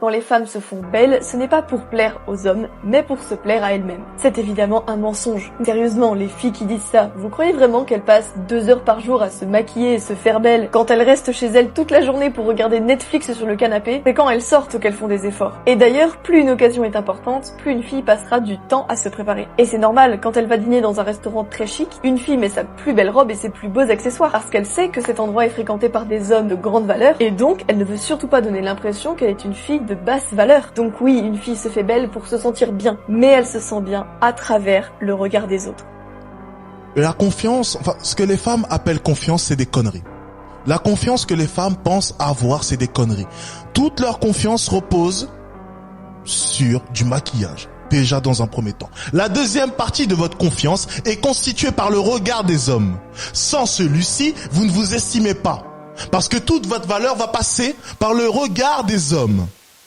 Quand les femmes se font belles, ce n'est pas pour plaire aux hommes, mais pour se plaire à elles-mêmes. C'est évidemment un mensonge. Sérieusement, les filles qui disent ça, vous croyez vraiment qu'elles passent 2 heures par jour à se maquiller et se faire belles quand elles restent chez elles toute la journée pour regarder Netflix sur le canapé? C'est quand elles sortent qu'elles font des efforts. Et d'ailleurs, plus une occasion est importante, plus une fille passera du temps à se préparer. Et c'est normal, quand elle va dîner dans un restaurant très chic, une fille met sa plus belle robe et ses plus beaux accessoires, parce qu'elle sait que cet endroit est fréquenté par des hommes de grande valeur, et donc elle ne veut surtout pas donner l'impression qu'elle est une fille de basse valeur. Donc oui, une fille se fait belle pour se sentir bien, mais elle se sent bien à travers le regard des autres. La confiance, ce que les femmes appellent confiance, c'est des conneries. La confiance que les femmes pensent avoir, c'est des conneries. Toute leur confiance repose sur du maquillage. Déjà dans un premier temps. La deuxième partie de votre confiance est constituée par le regard des hommes. Sans celui-ci, vous ne vous estimez pas. Parce que toute votre valeur va passer par le regard des hommes.